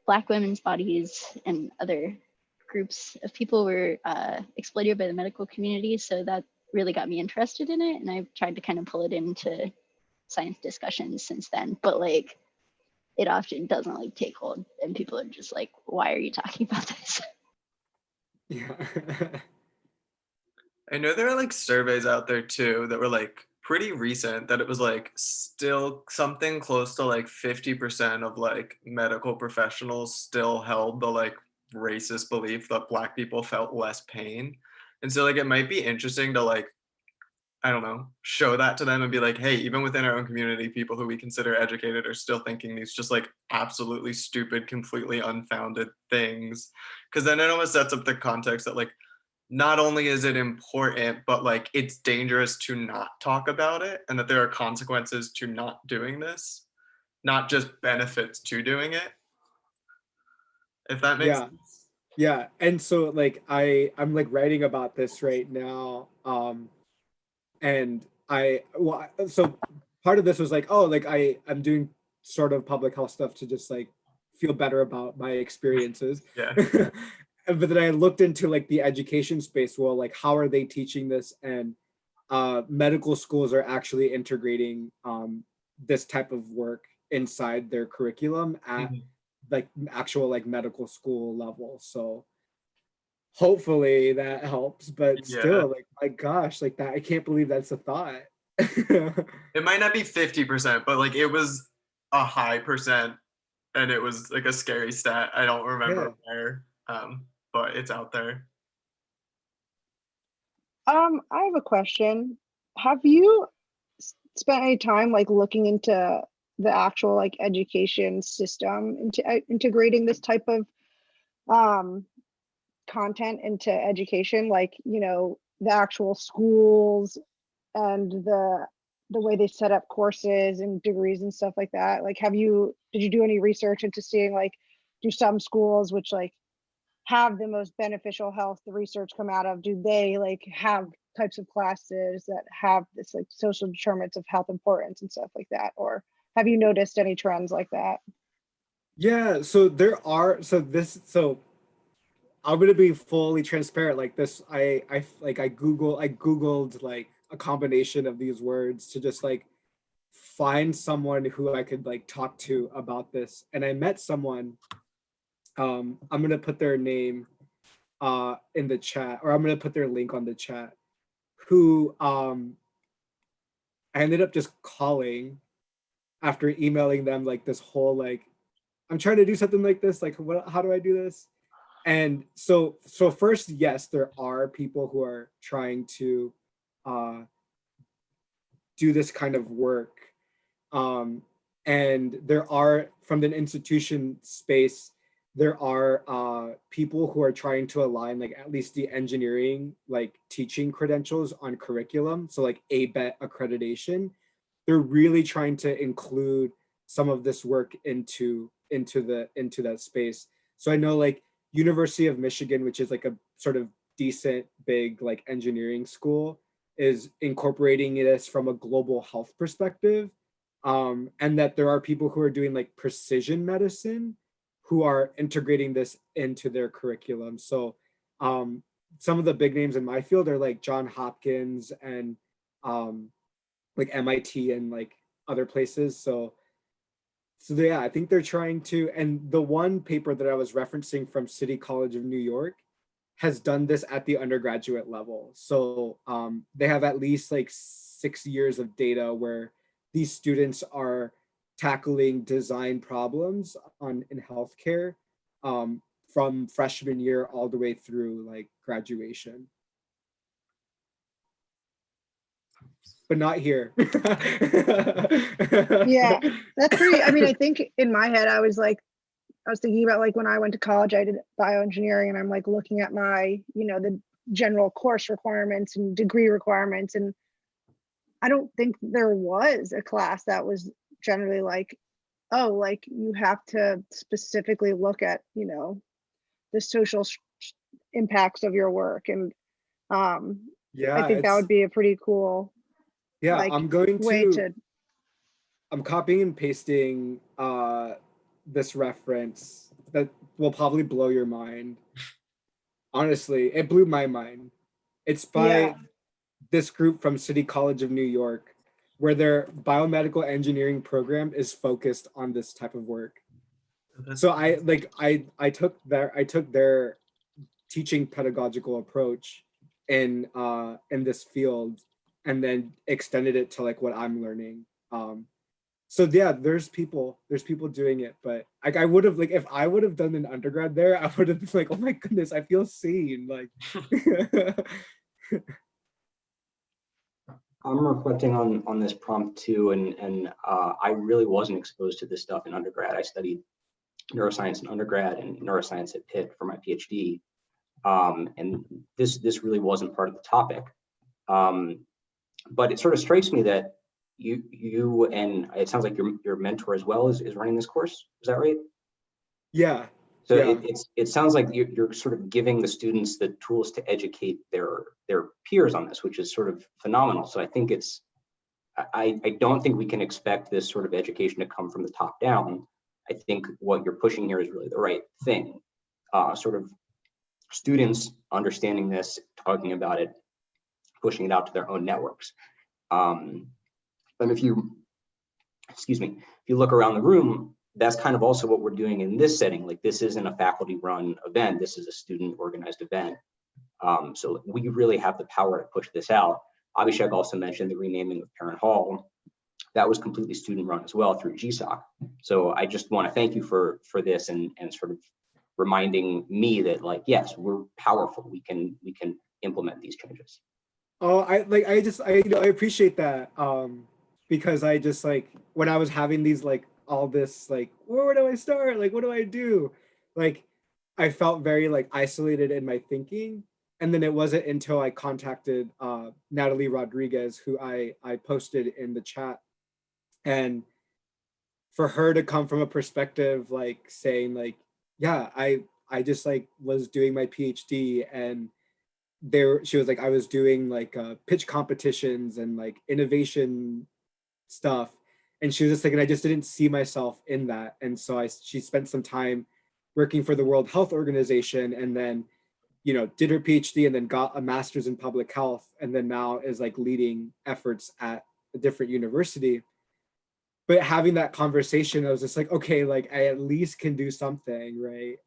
Black women's bodies and other groups of people were exploited by the medical community. So that really got me interested in it, and I've tried to kind of pull it into science discussions since then. But like it often doesn't like take hold, and people are just like, why are you talking about this? Yeah. I know there are like surveys out there too that were like pretty recent that it was like still something close to like 50% of like medical professionals still held the like racist belief that Black people felt less pain. And so like it might be interesting to like, I don't know, show that to them and be like, hey, even within our own community, people who we consider educated are still thinking these just like absolutely stupid, completely unfounded things. Cause then it almost sets up the context that like not only is it important, but like it's dangerous to not talk about it and that there are consequences to not doing this, not just benefits to doing it. If that makes Yeah. sense. Yeah. And so like I'm like writing about this right now. And so part of this was like, oh, like I'm doing sort of public health stuff to just like feel better about my experiences. Yeah. But then I looked into like the education space. Well, like how are they teaching this? And medical schools are actually integrating this type of work inside their curriculum at Mhm. like actual like medical school level. So hopefully that helps, but Yeah. still like my gosh, like that I can't believe that's a thought. It might not be 50%, but like it was a high percent and it was like a scary stat. I don't remember Yeah. where, but it's out there. I have a question. Have you spent any time like looking into the actual like education system into integrating this type of um content into education, like, you know, the actual schools and the way they set up courses and degrees and stuff like that? Like, did you do any research into seeing like, do some schools which like have the most beneficial health the research come out of, do they like have types of classes that have this like social determinants of health importance and stuff like that? Or have you noticed any trends like that? Yeah, so there are so I'm gonna be fully transparent. Like this, I googled like a combination of these words to just like find someone who I could like talk to about this. And I met someone, I'm gonna put their name in the chat, or I'm gonna put their link on the chat, who I ended up just calling after emailing them like this whole like I'm trying to do something like this, like what how do I do this? And so first, yes, there are people who are trying to uh do this kind of work. Um and there are from the institution space, there are people who are trying to align like at least the engineering like teaching credentials on curriculum, so like ABET accreditation. They're really trying to include some of this work into that space. So I know like University of Michigan, which is like a sort of decent big like engineering school, is incorporating this from a global health perspective. And that there are people who are doing like precision medicine who are integrating this into their curriculum. So some of the big names in my field are like John Hopkins and um, like MIT and like other places. So yeah, I think they're trying to, and the one paper that I was referencing from City College of New York has done this at the undergraduate level. So they have at least like 6 years of data where these students are tackling design problems in healthcare from freshman year all the way through like graduation. But not here. Yeah, that's pretty. I mean, I think in my head, I was thinking about like when I went to college, I did bioengineering, and I'm like looking at my, the general course requirements and degree requirements. And I don't think there was a class that was generally like, oh, like you have to specifically look at, the social impacts of your work. And Yeah, I think that would be a pretty cool, yeah, like, I'm to. I'm copying and pasting this reference that will probably blow your mind. Honestly, it blew my mind. It's by this group from City College of New York, where their biomedical engineering program is focused on this type of work. So I took their teaching pedagogical approach in this field and then extended it to like what I'm learning. So yeah, there's people doing it, but like I would have, like if I would have done an undergrad there, I would have been like, oh my goodness, I feel seen. Like I'm reflecting on this prompt too, and I really wasn't exposed to this stuff in undergrad. I studied neuroscience in undergrad and neuroscience at Pitt for my PhD, and this really wasn't part of the topic. But it sort of strikes me that you and it sounds like your mentor as well is running this course. Is that right? Yeah. So yeah. it sounds like you're sort of giving the students the tools to educate their peers on this, which is sort of phenomenal. So I think I don't think we can expect this sort of education to come from the top down. I think what you're pushing here is really the right thing. Sort of students understanding this, talking about it, pushing it out to their own networks. And if you look around the room, that's kind of also what we're doing in this setting. Like this isn't a faculty-run event. This is a student-organized event. So we really have the power to push this out. Abhishek also mentioned the renaming of Parent Hall. That was completely student-run as well through GSOC. So I just want to thank you for this and sort of reminding me that like, yes, we're powerful. We can implement these changes. Oh, I appreciate that. Because I just like when I was having these like all this like where do I start? Like what do I do? Like I felt very like isolated in my thinking. And then it wasn't until I contacted Natalie Rodriguez, who I posted in the chat. And for her to come from a perspective like saying like, yeah, I just like was doing my PhD and she was like, I was doing like pitch competitions and like innovation stuff. And she was just like, and I just didn't see myself in that. And so she spent some time working for the World Health Organization and then, did her PhD and then got a master's in public health. And then now is like leading efforts at a different university. But having that conversation, I was just like, okay, like I at least can do something, right?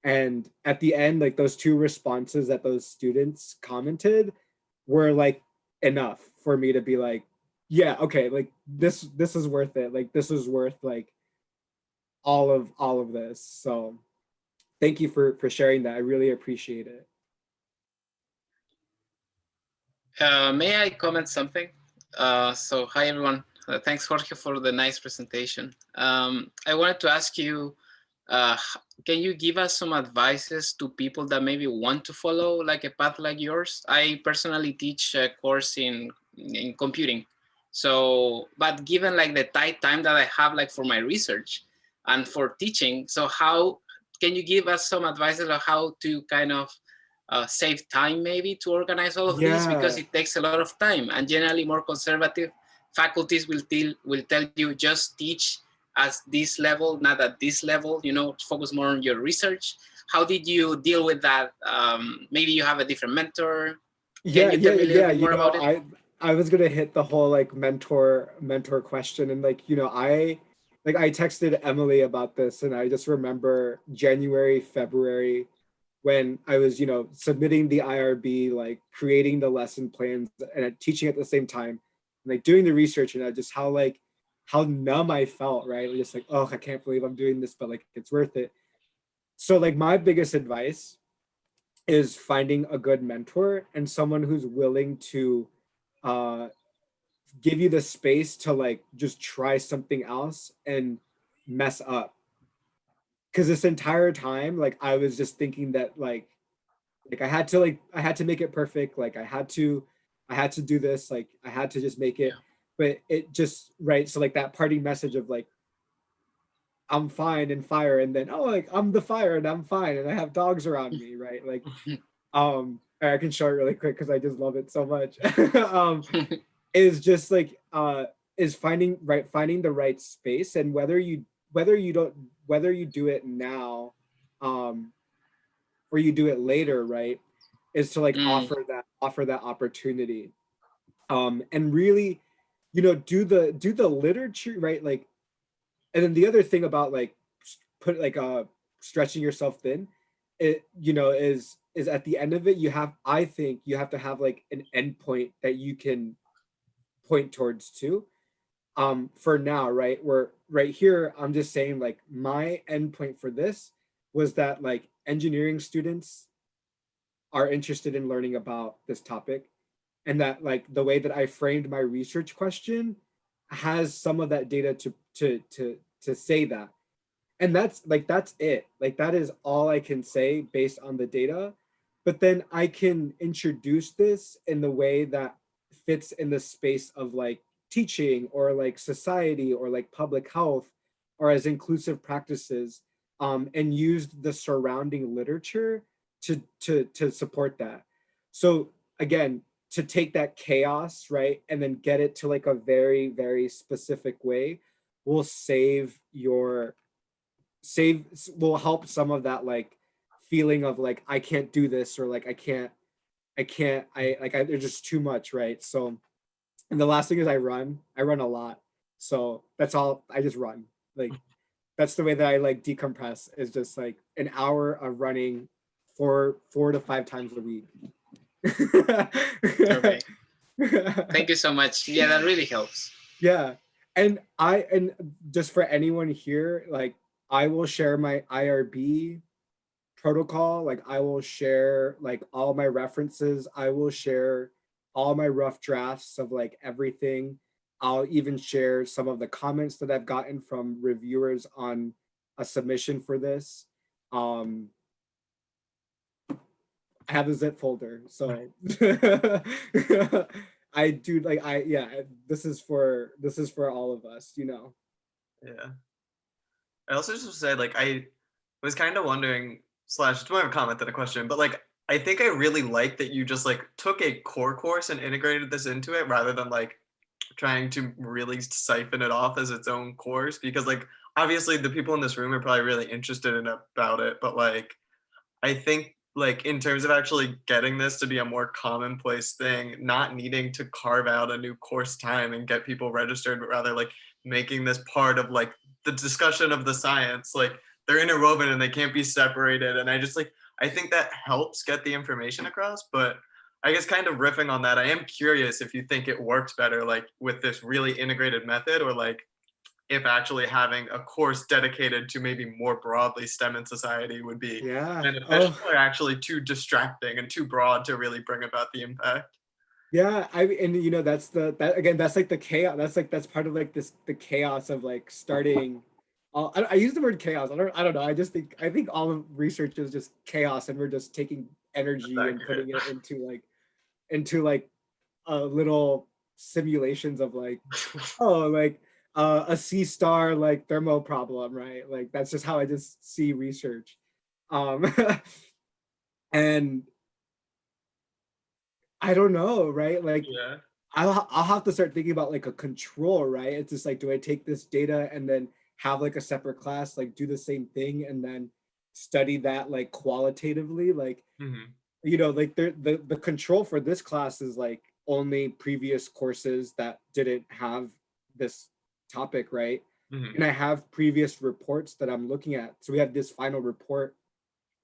And at the end, like those 2 responses that those students commented were like enough for me to be like, yeah, okay, like this is worth it. Like this is worth like all of this. So thank you for sharing that. I really appreciate it. May I comment something? So hi everyone. Thanks Jorge for the nice presentation. I wanted to ask you, can you give us some advices to people that maybe want to follow like a path like yours? I personally teach a course in computing. So, but given like the tight time that I have like for my research and for teaching, so how can you give us some advices on how to kind of save time maybe to organize all of this, because it takes a lot of time, and generally more conservative faculties will tell you just teach at this level, not at this level, focus more on your research. How did you deal with that? Maybe you have a different mentor. Can you tell me a little bit more about it? I was gonna hit the whole like mentor question, and like, you know, I texted Emily about this, and I just remember January, February, when I was, you know, submitting the IRB, like creating the lesson plans and teaching at the same time, and like doing the research, and just how numb I felt, right? Just like, oh, I can't believe I'm doing this, but like it's worth it. So like my biggest advice is finding a good mentor and someone who's willing to uh give you the space to like just try something else and mess up. Because this entire time, like I was just thinking that I had to make it perfect. Like I had to do this. Like I had to just make it. Yeah. But it just right. So like that parting message of like I'm fine and fire, and then oh like I'm the fire and I'm fine and I have dogs around me, right? Like I can show it really quick because I just love it so much. Is just like is finding the right space, and whether you don't whether you do it now um or you do it later, right, is to like Mm, offer that opportunity, and really, you know, do the literature, right, like. And then the other thing about like put like stretching yourself thin, it, you know, is at the end of it, you have, I think you have to have like an endpoint that you can point towards too. For now, right, we're right here, I'm just saying like my endpoint for this was that like engineering students are interested in learning about this topic, and that like the way that I framed my research question has some of that data to say that. And that's it, like that is all I can say based on the data. But then I can introduce this in the way that fits in the space of like teaching or like society or like public health or as inclusive practices, and used the surrounding literature to support that. So again, to take that chaos, right, and then get it to like a very very specific way will save will help some of that like feeling of like I can't do this, or like there's just too much, right? So, and the last thing is I run a lot, so that's all. I just run, like that's the way that I like decompress, is just like an hour of running 4 to 5 times a week. okay. Thank you so much. Yeah, that really helps. Yeah. And just for anyone here, like I will share my IRB protocol, like I will share like all my references, I will share all my rough drafts of like everything. I'll even share some of the comments that I've gotten from reviewers on a submission for this. Um I have a zip folder, so I do like I yeah, this is for all of us, you know. Yeah. I also just said like I was kind of wondering, slash it's more of a comment than a question, but like I think I really like that you just like took a core course and integrated this into it rather than like trying to really siphon it off as its own course, because like obviously the people in this room are probably really interested in about it, but like I think like in terms of actually getting this to be a more commonplace thing, not needing to carve out a new course time and get people registered, but rather like making this part of like the discussion of the science, like they're interwoven and they can't be separated. And I just like I think that helps get the information across. But I guess kind of riffing on that, I am curious if you think it works better like with this really integrated method, or like if actually having a course dedicated to maybe more broadly STEM in society would be Yeah. beneficial, or actually too distracting and too broad to really bring about the impact. Yeah, and you know that again, that's like the chaos. That's part of like the chaos of like starting. I use the word chaos. I don't know. I think all of research is just chaos, and we're just taking energy and putting it into like little simulations of like, oh, like a C star like thermo problem, right? Like that's just how I just see research. Um, and I don't know, right? Like Yeah. I'll have to start thinking about like a control, right? It's just like, do I take this data and then have like a separate class, like do the same thing and then study that like qualitatively? Like, Mm-hmm. you know, like the control for this class is like only previous courses that didn't have this topic, right? Mhm. And I have previous reports that I'm looking at. So we have this final report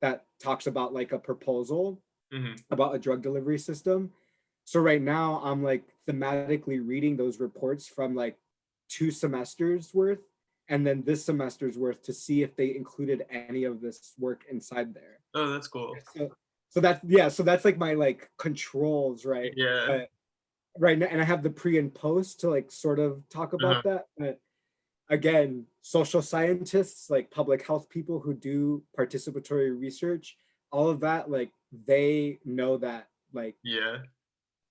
that talks about like a proposal Mhm. about a drug delivery system. So right now I'm like thematically reading those reports from like 2 semesters worth and then this semester's worth to see if they included any of this work inside there. Oh, that's cool. So that's, yeah, so that's like my like controls, right? Yeah. But right now, and I have the pre and post to like sort of talk about Uh-huh. that. But again, social scientists, like public health people who do participatory research, all of that, like they know that Yeah.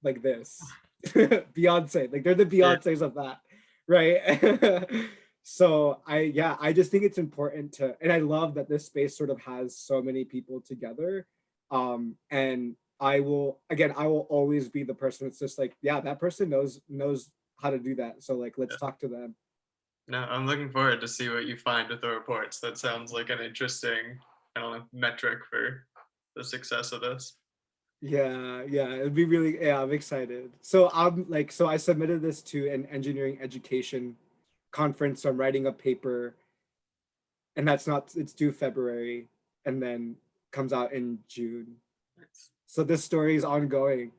like this. Beyonce, like they're the Beyoncés of that, right? So I just think it's important to, and I love that this space sort of has so many people together. And I will always be the person that's just like, yeah, that person knows how to do that. So like, let's talk to them. No, I'm looking forward to see what you find with the reports. That sounds like an interesting, I don't know, metric for the success of this. Yeah, it'd be really, yeah, I'm excited. So so I submitted this to an engineering education conference. So I'm writing a paper, and it's due February, and then comes out in June. Nice. So this story is ongoing.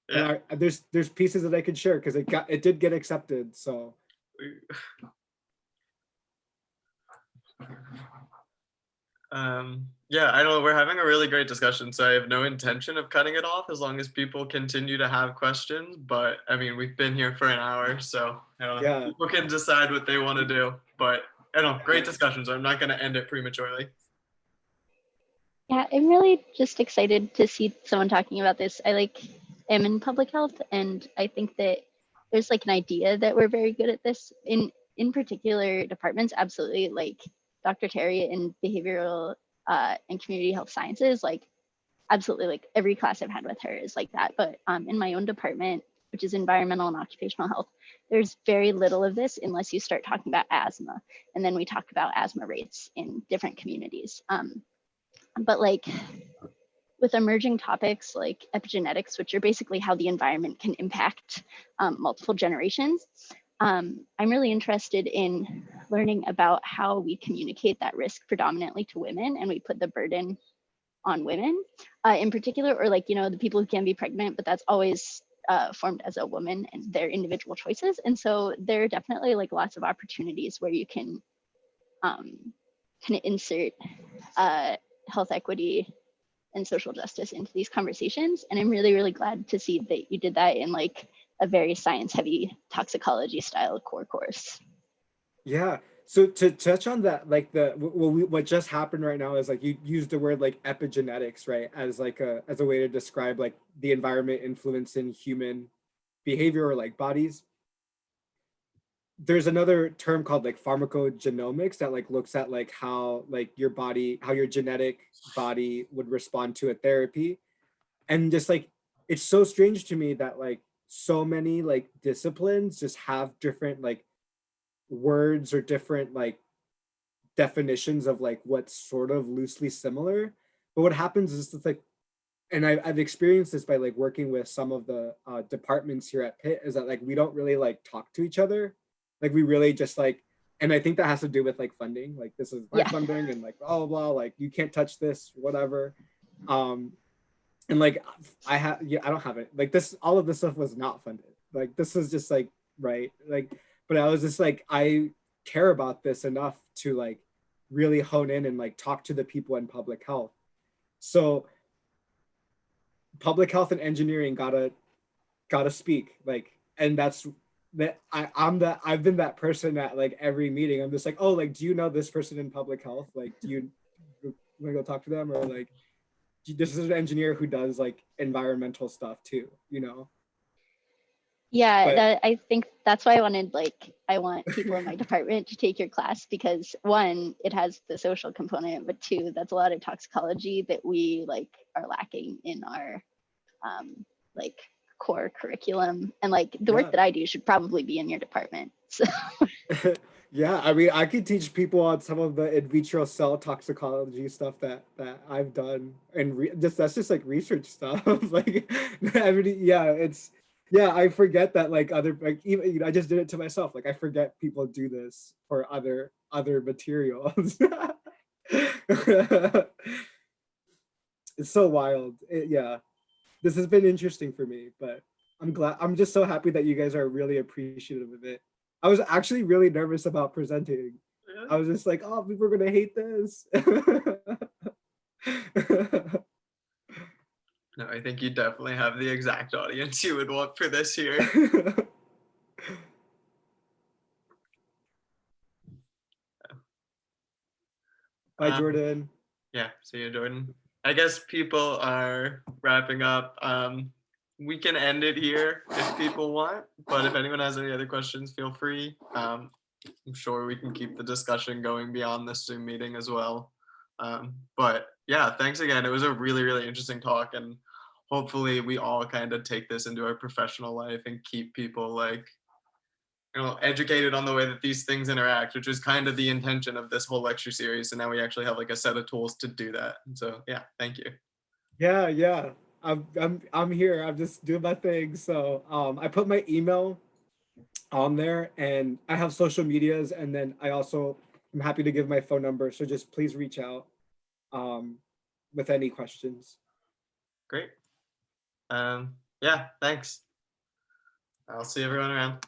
Yeah. And there's pieces that I could share because it did get accepted. So Yeah, I know we're having a really great discussion, so I have no intention of cutting it off as long as people continue to have questions. But I mean, we've been here for an hour, so I don't know, yeah, people can decide what they want to do. But I don't know, great discussion, so I'm not going to end it prematurely. Yeah, I'm really just excited to see someone talking about this. I am in public health, and I think that there's like an idea that we're very good at this in particular departments. Absolutely, like Dr. Terry in behavioral and community health sciences, like absolutely, like every class I've had with her is like that. But in my own department, which is environmental and occupational health, there's very little of this unless you start talking about asthma, and then we talk about asthma rates in different communities. But like with emerging topics like epigenetics, which are basically how the environment can impact multiple generations, I'm really interested in learning about how we communicate that risk predominantly to women, and we put the burden on women in particular, or like, the people who can be pregnant, but that's always formed as a woman and their individual choices. And so there are definitely like lots of opportunities where you can kind of insert health equity and social justice into these conversations. And I'm really, really glad to see that you did that in like a very science heavy toxicology style core course. Yeah. So to touch on that, like what just happened right now is like you used the word like epigenetics, right? As like as a way to describe like the environment influencing human behavior or like bodies. There's another term called like pharmacogenomics that like looks at like how like how your genetic body would respond to a therapy. And just like, it's so strange to me that like so many like disciplines just have different like words or different like definitions of like what's sort of loosely similar. But what happens is it's like, and I've experienced this by like working with some of the departments here at Pitt, is that like we don't really like talk to each other. Like we really just like, and I think that has to do with like funding. Like this is my funding and like blah, blah, blah, like you can't touch this, whatever. And like I don't have it. Like this, all of this stuff was not funded. Like this is just like, right. Like, but I was just like, I care about this enough to like really hone in and like talk to the people in public health. So public health and engineering gotta speak, like, and that's that I've been that person at like every meeting. I'm just like, oh, like, do you know this person in public health? Like, do you want to go talk to them? Or like, this is an engineer who does like environmental stuff too, Yeah, But I think that's why I want people in my department to take your class, because one, it has the social component, but two, that's a lot of toxicology that we like are lacking in our like core curriculum, and like the work that I do should probably be in your department. So yeah, I mean, I could teach people on some of the in vitro cell toxicology stuff that I've done, and that's just like research stuff. Like, I mean, yeah, Yeah, I forget that like other like even I just did it to myself. Like I forget people do this for other materials. It's so wild. Yeah, this has been interesting for me, but I'm glad. I'm just so happy that you guys are really appreciative of it. I was actually really nervous about presenting. I was just like, oh, people are gonna hate this. No, I think you definitely have the exact audience you would want for this year. Bye, Jordan. Yeah, see you, Jordan. I guess people are wrapping up. We can end it here if people want, but if anyone has any other questions, feel free. I'm sure we can keep the discussion going beyond this Zoom meeting as well. But yeah, thanks again. It was a really, really interesting talk, and hopefully we all kind of take this into our professional life and keep people like, educated on the way that these things interact, which was kind of the intention of this whole lecture series. And now we actually have like a set of tools to do that. And so yeah, thank you. Yeah. I'm here. I'm just doing my thing. So I put my email on there, and I have social medias, and then I also am happy to give my phone number. So just please reach out with any questions. Great. Yeah, thanks. I'll see everyone around.